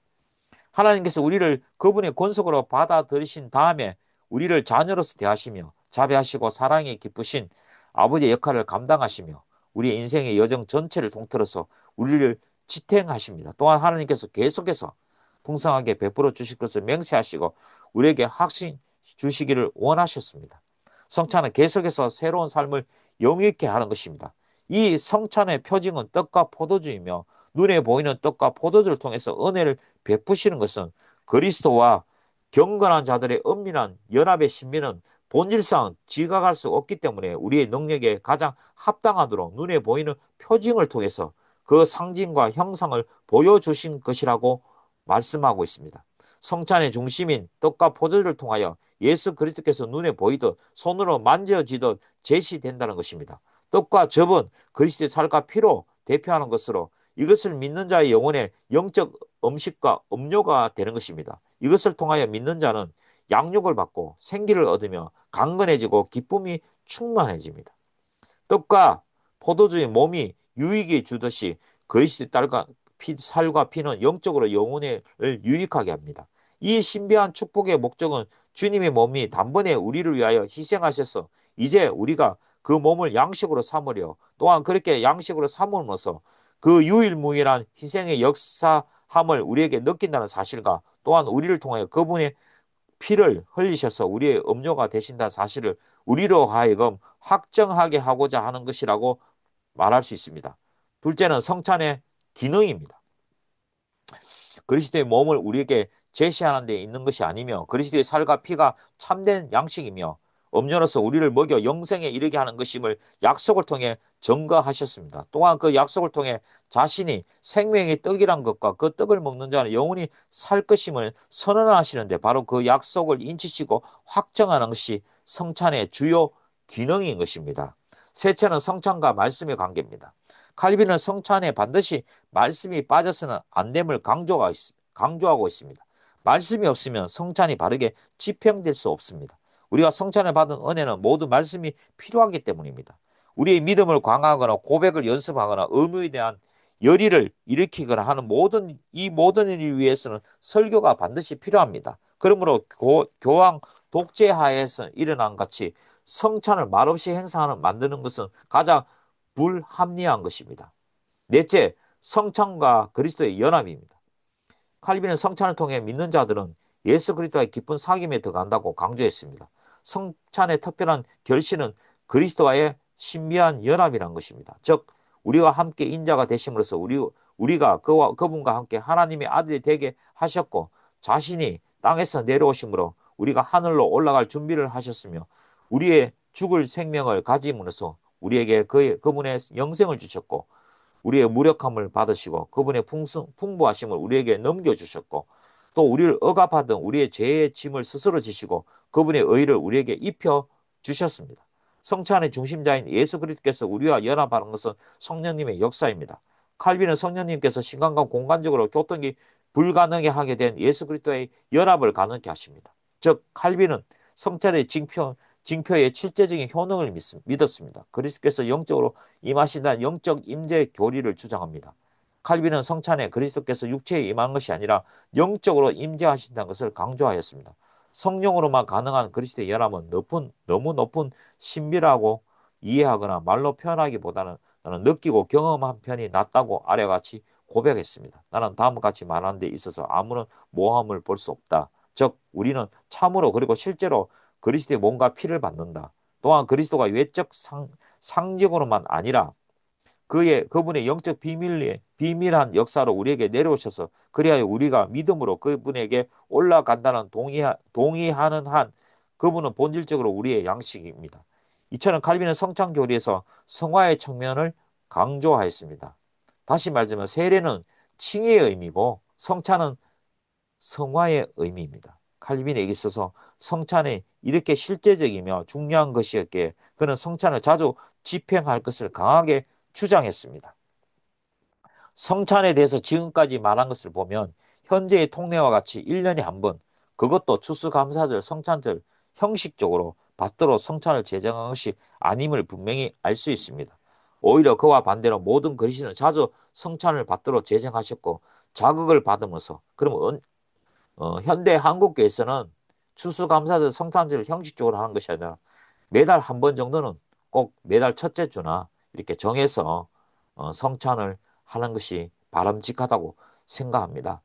하나님께서 우리를 그분의 권속으로 받아들이신 다음에 우리를 자녀로서 대하시며 자비하시고 사랑이 깊으신 아버지의 역할을 감당하시며 우리의 인생의 여정 전체를 통틀어서 우리를 지탱하십니다. 또한 하나님께서 계속해서 풍성하게 베풀어 주실 것을 맹세하시고 우리에게 확신 주시기를 원하셨습니다. 성찬은 계속해서 새로운 삶을 영위케 하는 것입니다. 이 성찬의 표징은 떡과 포도주이며 눈에 보이는 떡과 포도주를 통해서 은혜를 베푸시는 것은 그리스도와 경건한 자들의 은밀한 연합의 신비는 본질상 지각할 수 없기 때문에 우리의 능력에 가장 합당하도록 눈에 보이는 표징을 통해서 그 상징과 형상을 보여주신 것이라고 말씀하고 있습니다. 성찬의 중심인 떡과 포도주를 통하여 예수 그리스도께서 눈에 보이듯 손으로 만져지듯 제시된다는 것입니다. 떡과 즙은 그리스도의 살과 피로 대표하는 것으로 이것을 믿는 자의 영혼에 영적 음식과 음료가 되는 것입니다. 이것을 통하여 믿는 자는 양육을 받고 생기를 얻으며 강건해지고 기쁨이 충만해집니다. 떡과 포도주의 몸이 유익이 주듯이 그리스도의 살과 피는 영적으로 영혼을 유익하게 합니다. 이 신비한 축복의 목적은 주님의 몸이 단번에 우리를 위하여 희생하셔서 이제 우리가 그 몸을 양식으로 삼으려 또한 그렇게 양식으로 삼으면서 그 유일무이한 희생의 역사함을 우리에게 느낀다는 사실과 또한 우리를 통하여 그분의 피를 흘리셔서 우리의 음료가 되신다는 사실을 우리로 하여금 확정하게 하고자 하는 것이라고 말할 수 있습니다. 둘째는 성찬의 기능입니다. 그리스도의 몸을 우리에게 제시하는 데 있는 것이 아니며 그리스도의 살과 피가 참된 양식이며 음료로서 우리를 먹여 영생에 이르게 하는 것임을 약속을 통해 증거하셨습니다. 또한 그 약속을 통해 자신이 생명의 떡이란 것과 그 떡을 먹는 자는 영원히 살 것임을 선언하시는데 바로 그 약속을 인치시고 확정하는 것이 성찬의 주요 기능인 것입니다. 셋째는 성찬과 말씀의 관계입니다. 칼빈은 성찬에 반드시 말씀이 빠져서는 안 됨을 강조하고 있습니다. 말씀이 없으면 성찬이 바르게 집행될 수 없습니다. 우리가 성찬을 받은 은혜는 모두 말씀이 필요하기 때문입니다. 우리의 믿음을 강화하거나 고백을 연습하거나 의무에 대한 열의를 일으키거나 하는 이 모든 일을 위해서는 설교가 반드시 필요합니다. 그러므로 교황 독재하에서 일어난 같이 성찬을 말없이 만드는 것은 가장 불합리한 것입니다. 넷째, 성찬과 그리스도의 연합입니다. 칼빈은 성찬을 통해 믿는 자들은 예수 그리스도의 깊은 사귐에 들어간다고 강조했습니다. 성찬의 특별한 결실은 그리스도와의 신비한 연합이란 것입니다. 즉 우리와 함께 인자가 되심으로써 우리가 그분과 함께 하나님의 아들이 되게 하셨고 자신이 땅에서 내려오심으로 우리가 하늘로 올라갈 준비를 하셨으며 우리의 죽을 생명을 가짐으로써 우리에게 그분의 영생을 주셨고 우리의 무력함을 받으시고 그분의 풍부하심을 우리에게 넘겨주셨고 또 우리를 억압하던 우리의 죄의 짐을 스스로 지시고 그분의 의를 우리에게 입혀 주셨습니다. 성찬의 중심자인 예수 그리스도께서 우리와 연합하는 것은 성령님의 역사입니다. 칼빈은 성령님께서 시간과 공간적으로 교통이 불가능하게 하게 된 예수 그리스도의 연합을 가능케 하십니다. 즉 칼빈은 성찬의 징표의 실제적인 효능을 믿었습니다. 그리스도께서 영적으로 임하신다는 영적 임재 교리를 주장합니다. 칼빈은 성찬에 그리스도께서 육체에 임한 것이 아니라 영적으로 임재하신다는 것을 강조하였습니다. 성령으로만 가능한 그리스도의 연합은 너무 높은 신비라고 이해하거나 말로 표현하기보다는 나는 느끼고 경험한 편이 낫다고 아래 같이 고백했습니다. 나는 다음과 같이 말하는 데 있어서 아무런 모함을 볼 수 없다. 즉 우리는 참으로 그리고 실제로 그리스도의 몸과 피를 받는다. 또한 그리스도가 외적 상징으로만 아니라 그분의 영적 비밀한 역사로 우리에게 내려오셔서 그리하여 우리가 믿음으로 그분에게 올라간다는 동의하는 한 그분은 본질적으로 우리의 양식입니다. 이처럼 칼빈은 성찬 교리에서 성화의 측면을 강조하였습니다. 다시 말하자면 세례는 칭의의 의미고 성찬은 성화의 의미입니다. 칼빈에게 있어서 성찬이 이렇게 실제적이며 중요한 것이었기에 그는 성찬을 자주 집행할 것을 강하게 주장했습니다. 성찬에 대해서 지금까지 말한 것을 보면 현재의 통례와 같이 1년에 한 번, 그것도 추수감사절, 성찬절 형식적으로 받도록 성찬을 제정한 것이 아님을 분명히 알 수 있습니다. 오히려 그와 반대로 모든 그리스도는 자주 성찬을 받도록 제정하셨고 자극을 받으면서 그러면 현대 한국교회에서는 추수감사절, 성탄절을 형식적으로 하는 것이 아니라 매달 한 번 정도는 꼭 매달 첫째 주나 이렇게 정해서 성찬을 하는 것이 바람직하다고 생각합니다.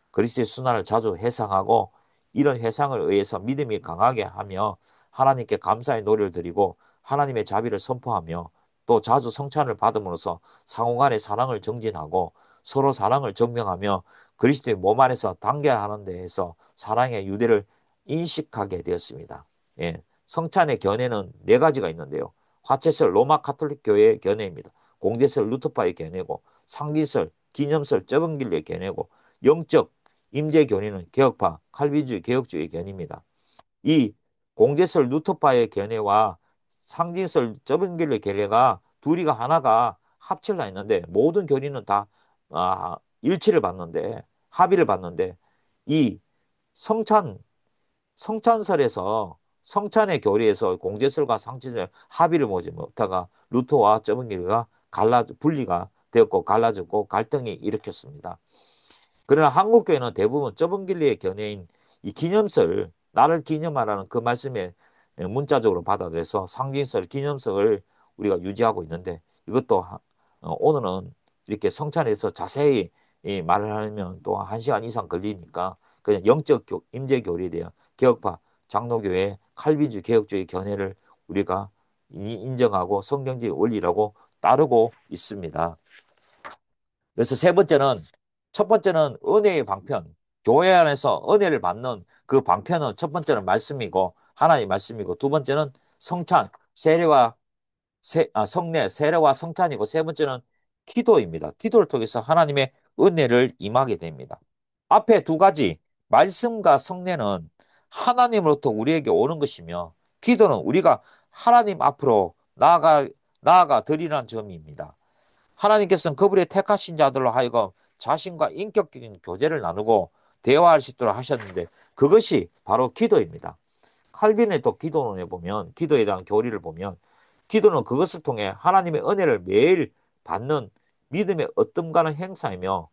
그리스도의 순환을 자주 회상하고 이런 회상을 의해서 믿음이 강하게 하며 하나님께 감사의 노래를 드리고 하나님의 자비를 선포하며 또 자주 성찬을 받음으로써 상호간의 사랑을 정진하고 서로 사랑을 증명하며 그리스도의 몸 안에서 단결하는 데에서 사랑의 유대를 인식하게 되었습니다. 예, 성찬의 견해는 네 가지가 있는데요. 화채설 로마 가톨릭 교회의 견해입니다. 공제설 루터파의 견해고 상기설, 기념설, 저번길의 견해고 영적 임재 견해는 개혁파, 칼빈주의, 개혁주의 견해입니다. 이 공제설 루터파의 견해와 상징설 저번길의 견해가 둘이가 하나가 합치려 했는데 모든 견해는 다 일치를 받는데 합의를 받는데 이 성찬 성찬설에서 성찬의 교리에서 공제설과 상징설 합의를 보지 못하가 루터와 저번길가 분리가 되었고 갈라졌고 갈등이 일으켰습니다. 그러나 한국교회는 대부분 좁은길리의 견해인 이 기념설, 나를 기념하라는 그 말씀에 문자적으로 받아들여서 상징설, 기념설을 우리가 유지하고 있는데 이것도 오늘은 이렇게 성찬에서 자세히 말을 하면 또 1시간 이상 걸리니까 그냥 영적 임재 교리에 대한 개혁파, 장로교회, 칼빈주 개혁주의 견해를 우리가 인정하고 성경적 원리라고 따르고 있습니다. 그래서 첫 번째는 은혜의 방편. 교회 안에서 은혜를 받는 그 방편은 첫 번째는 말씀이고, 하나님의 말씀이고, 두 번째는 성찬, 성례, 세례와 성찬이고, 세 번째는 기도입니다. 기도를 통해서 하나님의 은혜를 임하게 됩니다. 앞에 두 가지, 말씀과 성례는 하나님으로부터 우리에게 오는 것이며, 기도는 우리가 하나님 앞으로 나아가 드리라는 점입니다. 하나님께서는 그분의 택하신 자들로 하여금 자신과 인격적인 교제를 나누고 대화할 수 있도록 하셨는데 그것이 바로 기도입니다. 칼빈의 또 기도론에 보면 기도에 대한 교리를 보면 기도는 그것을 통해 하나님의 은혜를 매일 받는 믿음의 어뜸가는 행사이며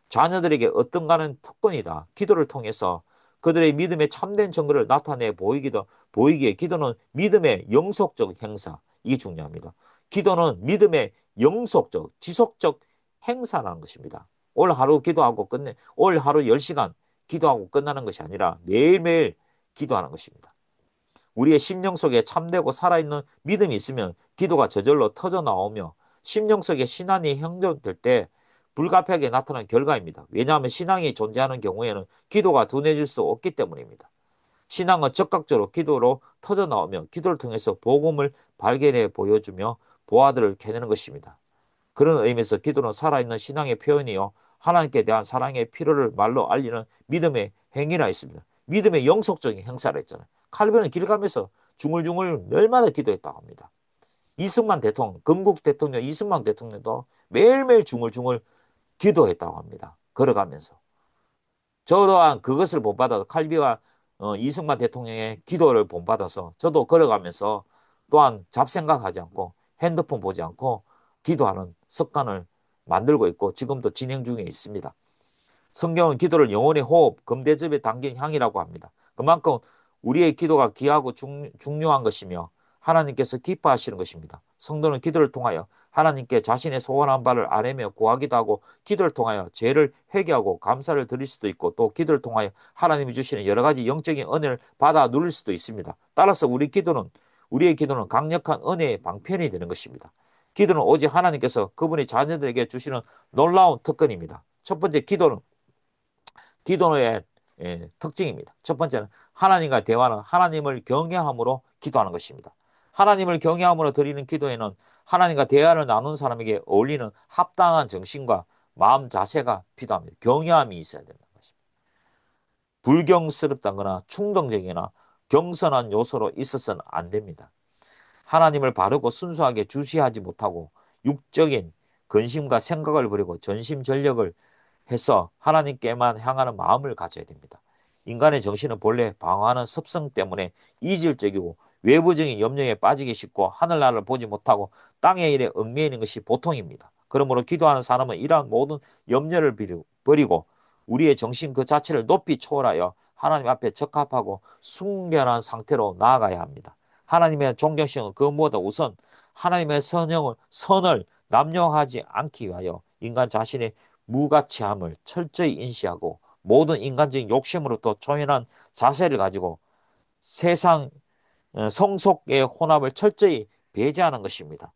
자녀들에게 어떤가는 특권이다. 기도를 통해서 그들의 믿음의 참된 증거를 나타내 보이기에 기도는 믿음의 영속적 행사. 이게 중요합니다. 기도는 믿음의 영속적, 지속적 행사라는 것입니다. 올 하루 10시간 기도하고 끝나는 것이 아니라 매일매일 기도하는 것입니다. 우리의 심령 속에 참되고 살아있는 믿음이 있으면 기도가 저절로 터져 나오며 심령 속에 신앙이 형성될 때 불가피하게 나타난 결과입니다. 왜냐하면 신앙이 존재하는 경우에는 기도가 둔해질 수 없기 때문입니다. 신앙은 적극적으로 기도로 터져 나오며 기도를 통해서 복음을 발견해 보여주며 보아들을 캐내는 것입니다. 그런 의미에서 기도는 살아있는 신앙의 표현이요. 하나님께 대한 사랑의 필요를 말로 알리는 믿음의 행위라 있습니다. 믿음의 영속적인 행사라 했잖아요. 칼빈은 길 가면서 중얼중얼 날마다 기도했다고 합니다. 건국 대통령 이승만 대통령도 매일매일 중얼중얼 기도했다고 합니다. 걸어가면서. 저 또한 그것을 본받아서 칼비와 이승만 대통령의 기도를 본받아서 저도 걸어가면서 또한 잡생각하지 않고 핸드폰 보지 않고 기도하는 습관을 만들고 있고 지금도 진행 중에 있습니다. 성경은 기도를 영혼의 호흡, 금대접에 담긴 향이라고 합니다. 그만큼 우리의 기도가 귀하고 중요한 것이며 하나님께서 기뻐하시는 것입니다. 성도는 기도를 통하여 하나님께 자신의 소원한 바를 아뢰며 구하기도 하고 기도를 통하여 죄를 회개하고 감사를 드릴 수도 있고 또 기도를 통하여 하나님이 주시는 여러 가지 영적인 은혜를 받아 누릴 수도 있습니다. 따라서 우리의 기도는 강력한 은혜의 방편이 되는 것입니다. 기도는 오직 하나님께서 그분의 자녀들에게 주시는 놀라운 특권입니다. 첫 번째 기도의 특징입니다. 첫 번째는 하나님과 대화는 하나님을 경외함으로 기도하는 것입니다. 하나님을 경외함으로 드리는 기도에는 하나님과 대화를 나눈 사람에게 어울리는 합당한 정신과 마음 자세가 필요합니다. 경외함이 있어야 된다는 것입니다. 불경스럽다거나 충동적이거나 경선한 요소로 있어서는 안 됩니다. 하나님을 바르고 순수하게 주시하지 못하고 육적인 근심과 생각을 버리고 전심전력을 해서 하나님께만 향하는 마음을 가져야 됩니다. 인간의 정신은 본래 방황하는 습성 때문에 이질적이고 외부적인 염려에 빠지기 쉽고 하늘나라를 보지 못하고 땅의 일에 얽매이는 있는 것이 보통입니다. 그러므로 기도하는 사람은 이러한 모든 염려를 버리고 우리의 정신 그 자체를 높이 초월하여 하나님 앞에 적합하고 순결한 상태로 나아가야 합니다. 하나님의 존경심은 그 무엇보다 우선 하나님의 선을 남용하지 않기 위하여 인간 자신의 무가치함을 철저히 인식하고 모든 인간적인 욕심으로부터 초연한 자세를 가지고 세상 성속의 혼합을 철저히 배제하는 것입니다.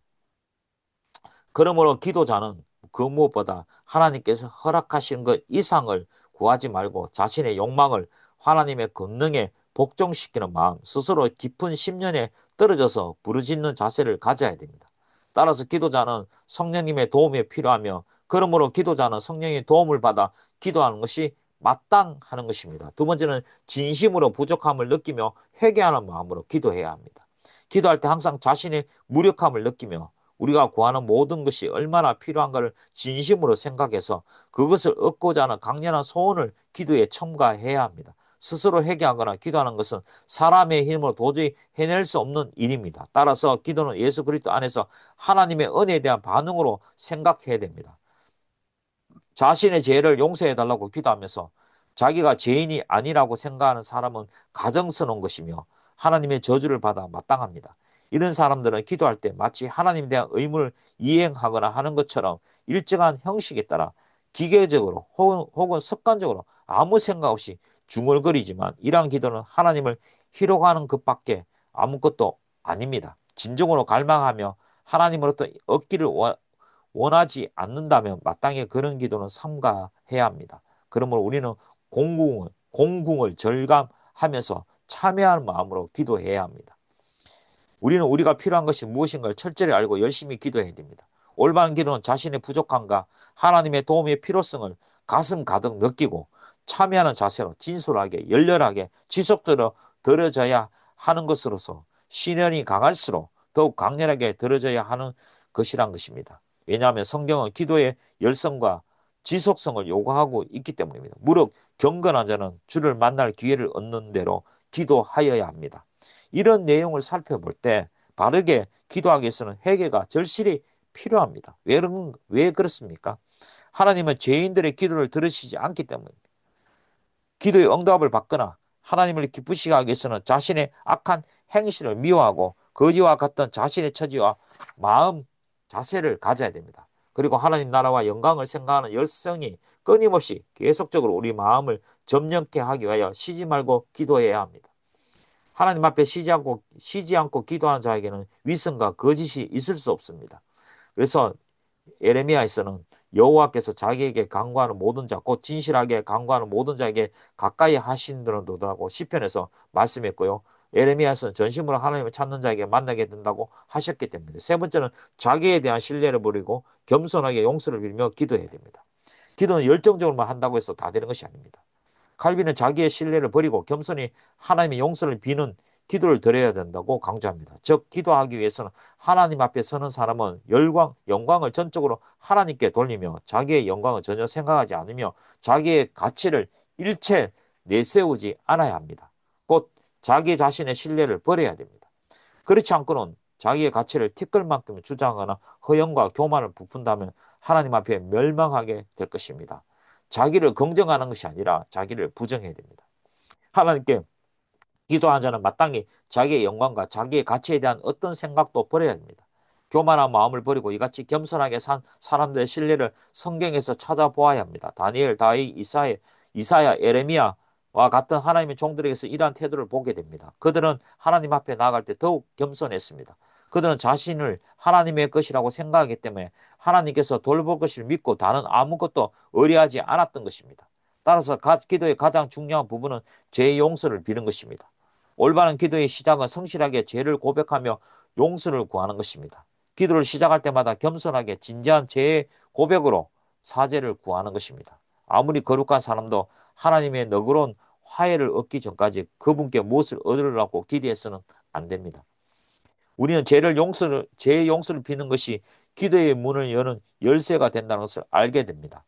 그러므로 기도자는 그 무엇보다 하나님께서 허락하신 것 이상을 구하지 말고 자신의 욕망을 하나님의 권능에 복종시키는 마음, 스스로 깊은 심년에 떨어져서 부르짖는 자세를 가져야 됩니다. 따라서 기도자는 성령님의 도움이 필요하며 그러므로 기도자는 성령의 도움을 받아 기도하는 것이 마땅하는 것입니다. 두 번째는 진심으로 부족함을 느끼며 회개하는 마음으로 기도해야 합니다. 기도할 때 항상 자신의 무력함을 느끼며 우리가 구하는 모든 것이 얼마나 필요한가를 진심으로 생각해서 그것을 얻고자 하는 강렬한 소원을 기도에 첨가해야 합니다. 스스로 회개하거나 기도하는 것은 사람의 힘으로 도저히 해낼 수 없는 일입니다. 따라서 기도는 예수 그리스도 안에서 하나님의 은혜에 대한 반응으로 생각해야 됩니다. 자신의 죄를 용서해 달라고 기도하면서 자기가 죄인이 아니라고 생각하는 사람은 가정스러운 것이며 하나님의 저주를 받아 마땅합니다. 이런 사람들은 기도할 때 마치 하나님에 대한 의무를 이행하거나 하는 것처럼 일정한 형식에 따라 기계적으로 혹은 습관적으로 아무 생각 없이 중얼거리지만 이러한 기도는 하나님을 희롱하는 것밖에 아무것도 아닙니다. 진정으로 갈망하며 하나님으로부터 얻기를 원하지 않는다면 마땅히 그런 기도는 삼가해야 합니다. 그러므로 우리는 공궁을 절감하면서 참여하는 마음으로 기도해야 합니다. 우리는 우리가 필요한 것이 무엇인가를 철저히 알고 열심히 기도해야 됩니다. 올바른 기도는 자신의 부족함과 하나님의 도움의 필요성을 가슴 가득 느끼고 참여하는 자세로 진솔하게 열렬하게 지속적으로 들어져야 하는 것으로서 신현이 강할수록 더욱 강렬하게 들어져야 하는 것이란 것입니다. 왜냐하면 성경은 기도의 열성과 지속성을 요구하고 있기 때문입니다. 무릇 경건한 자는 주를 만날 기회를 얻는 대로 기도하여야 합니다. 이런 내용을 살펴볼 때 바르게 기도하기 위해서는 회개가 절실히 필요합니다. 왜 그렇습니까? 하나님은 죄인들의 기도를 들으시지 않기 때문입니다. 기도의 응답을 받거나 하나님을 기쁘시게 하기 위해서는 자신의 악한 행실을 미워하고 거지와 같던 자신의 처지와 마음 자세를 가져야 됩니다. 그리고 하나님 나라와 영광을 생각하는 열성이 끊임없이 계속적으로 우리 마음을 점령케 하기 위하여 쉬지 말고 기도해야 합니다. 하나님 앞에 쉬지 않고 기도하는 자에게는 위선과 거짓이 있을 수 없습니다. 그래서 에레미야에서는 여호와께서 자기에게 간구하는 모든 자, 곧 진실하게 간구하는 모든 자에게 가까이 하신다고 시편에서 말씀했고요. 에레미야에서는 전심으로 하나님을 찾는 자에게 만나게 된다고 하셨기 때문에 세 번째는 자기에 대한 신뢰를 버리고 겸손하게 용서를 빌며 기도해야 됩니다. 기도는 열정적으로만 한다고 해서 다 되는 것이 아닙니다. 칼빈은 자기의 신뢰를 버리고 겸손히 하나님의 용서를 비는 기도를 드려야 된다고 강조합니다. 즉 기도하기 위해서는 하나님 앞에 서는 사람은 영광을 전적으로 하나님께 돌리며 자기의 영광을 전혀 생각하지 않으며 자기의 가치를 일체 내세우지 않아야 합니다. 곧 자기 자신의 신뢰를 버려야 됩니다. 그렇지 않고는 자기의 가치를 티끌만큼 주장하거나 허영과 교만을 부푼다면 하나님 앞에 멸망하게 될 것입니다. 자기를 긍정하는 것이 아니라 자기를 부정해야 됩니다. 하나님께 기도하는 자는 마땅히 자기의 영광과 자기의 가치에 대한 어떤 생각도 버려야 합니다. 교만한 마음을 버리고 이같이 겸손하게 산 사람들의 신뢰를 성경에서 찾아보아야 합니다. 다니엘, 다윗, 이사야, 에레미야와 같은 하나님의 종들에게서 이러한 태도를 보게 됩니다. 그들은 하나님 앞에 나아갈 때 더욱 겸손했습니다. 그들은 자신을 하나님의 것이라고 생각하기 때문에 하나님께서 돌볼 것을 믿고 다른 아무것도 의뢰하지 않았던 것입니다. 따라서 기도의 가장 중요한 부분은 죄의 용서를 비는 것입니다. 올바른 기도의 시작은 성실하게 죄를 고백하며 용서를 구하는 것입니다. 기도를 시작할 때마다 겸손하게 진지한 죄의 고백으로 사죄를 구하는 것입니다. 아무리 거룩한 사람도 하나님의 너그러운 화해를 얻기 전까지 그분께 무엇을 얻으려고 기대해서는 안 됩니다. 우리는 죄의 용서를 비는 것이 기도의 문을 여는 열쇠가 된다는 것을 알게 됩니다.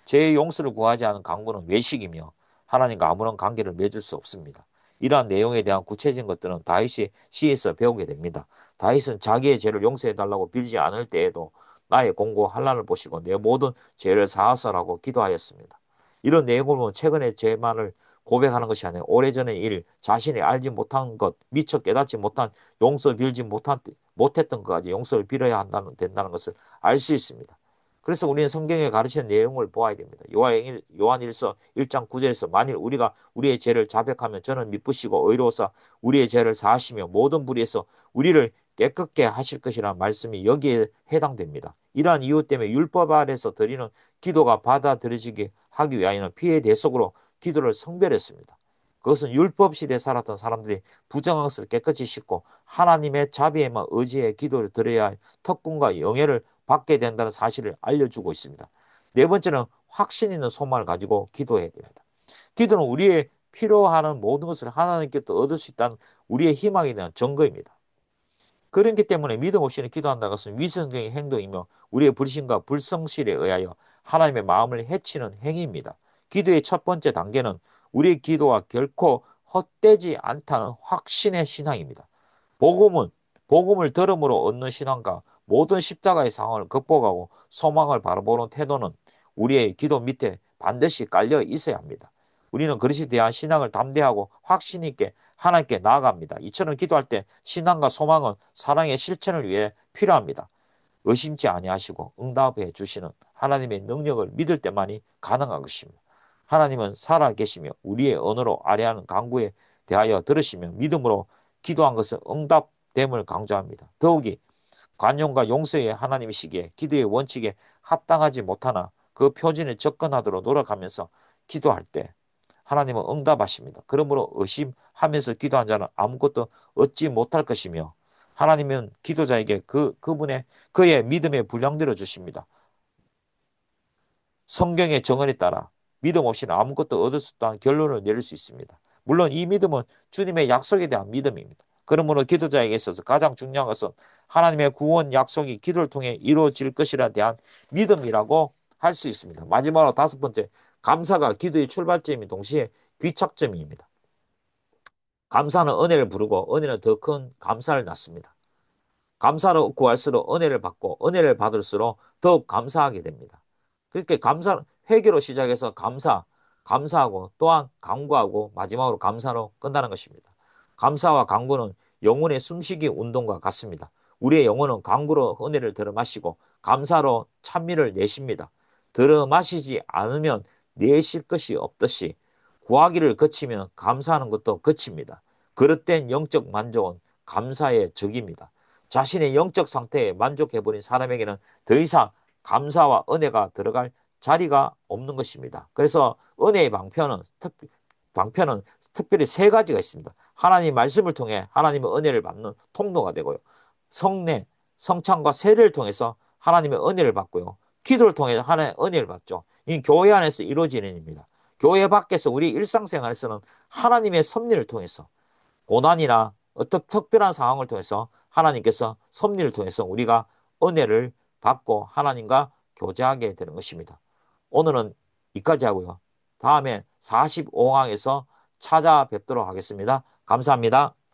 죄의 용서를 구하지 않은 강구는 외식이며 하나님과 아무런 관계를 맺을 수 없습니다. 이러한 내용에 대한 구체적인 것들은 다윗의 시에서 배우게 됩니다. 다윗은 자기의 죄를 용서해달라고 빌지 않을 때에도 나의 공고 한란을 보시고 내 모든 죄를 사하소라고 기도하였습니다. 이런 내용을 보면 최근의 죄만을 고백하는 것이 아니라 오래전의 일, 자신이 알지 못한 것, 미처 깨닫지 못한 용서 빌지 못했던 것까지 용서를 빌어야 된다는 것을 알 수 있습니다. 그래서 우리는 성경에 가르치는 내용을 보아야 됩니다. 요한일서 1장 9절에서 만일 우리가 우리의 죄를 자백하면 저는 미쁘시고 의로워서 우리의 죄를 사하시며 모든 불의에서 우리를 깨끗게 하실 것이라는 말씀이 여기에 해당됩니다. 이러한 이유 때문에 율법 아래서 드리는 기도가 받아들여지게 하기 위하여는 피해 대속으로 기도를 성별했습니다. 그것은 율법 시대에 살았던 사람들이 부정한 것을 깨끗이 씻고 하나님의 자비에만 의지해 기도를 드려야 할 특권과 영예를 받게 된다는 사실을 알려주고 있습니다. 네 번째는 확신 있는 소망을 가지고 기도해야 됩니다. 기도는 우리의 필요하는 모든 것을 하나님께서 얻을 수 있다는 우리의 희망에 대한 증거입니다. 그렇기 때문에 믿음 없이는 기도한다는 것은 위선적인 행동이며 우리의 불신과 불성실에 의하여 하나님의 마음을 해치는 행위입니다. 기도의 첫 번째 단계는 우리의 기도가 결코 헛되지 않다는 확신의 신앙입니다. 복음은 복음을 들음으로 얻는 신앙과 모든 십자가의 상황을 극복하고 소망을 바라보는 태도는 우리의 기도 밑에 반드시 깔려 있어야 합니다. 우리는 그것에 대한 신앙을 담대하고 확신 있게 하나님께 나아갑니다. 이처럼 기도할 때 신앙과 소망은 사랑의 실천을 위해 필요합니다. 의심치 아니하시고 응답해 주시는 하나님의 능력을 믿을 때만이 가능한 것입니다. 하나님은 살아 계시며 우리의 언어로 아뢰하는 간구에 대하여 들으시며 믿음으로 기도한 것은 응답됨을 강조합니다. 더욱이 관용과 용서의 하나님이시기에 기도의 원칙에 합당하지 못하나 그 표준에 접근하도록 노력하면서 기도할 때 하나님은 응답하십니다. 그러므로 의심하면서 기도한 자는 아무것도 얻지 못할 것이며 하나님은 기도자에게 그의 믿음의 분량대로 주십니다. 성경의 정언에 따라 믿음 없이는 아무것도 얻을 수 없다는 결론을 내릴 수 있습니다. 물론 이 믿음은 주님의 약속에 대한 믿음입니다. 그러므로 기도자에게 있어서 가장 중요한 것은 하나님의 구원 약속이 기도를 통해 이루어질 것이라 대한 믿음이라고 할 수 있습니다. 마지막으로 다섯 번째, 감사가 기도의 출발점이 동시에 귀착점입니다. 감사는 은혜를 부르고 은혜는 더 큰 감사를 낳습니다. 감사로 구할수록 은혜를 받고 은혜를 받을수록 더욱 감사하게 됩니다. 그렇게 회개로 시작해서 감사하고 또한 간구하고 마지막으로 감사로 끝나는 것입니다. 감사와 간구는 영혼의 숨쉬기 운동과 같습니다. 우리의 영혼은 간구로 은혜를 들어마시고 감사로 찬미를 내쉽니다. 들어마시지 않으면 내쉴 것이 없듯이 구하기를 거치면 감사하는 것도 거칩니다. 그릇된 영적 만족은 감사의 적입니다. 자신의 영적 상태에 만족해버린 사람에게는 더 이상 감사와 은혜가 들어갈 자리가 없는 것입니다. 그래서 은혜의 방편은 특별히 세 가지가 있습니다. 하나님 말씀을 통해 하나님의 은혜를 받는 통로가 되고요. 성례, 성찬과 세례를 통해서 하나님의 은혜를 받고요. 기도를 통해 하나님의 은혜를 받죠. 이 교회 안에서 이루어지는 일입니다. 교회 밖에서 우리 일상생활에서는 하나님의 섭리를 통해서 고난이나 어떤 특별한 상황을 통해서 하나님께서 섭리를 통해서 우리가 은혜를 받고 하나님과 교제하게 되는 것입니다. 오늘은 여기까지 하고요. 다음에 45강에서 찾아뵙도록 하겠습니다. 감사합니다.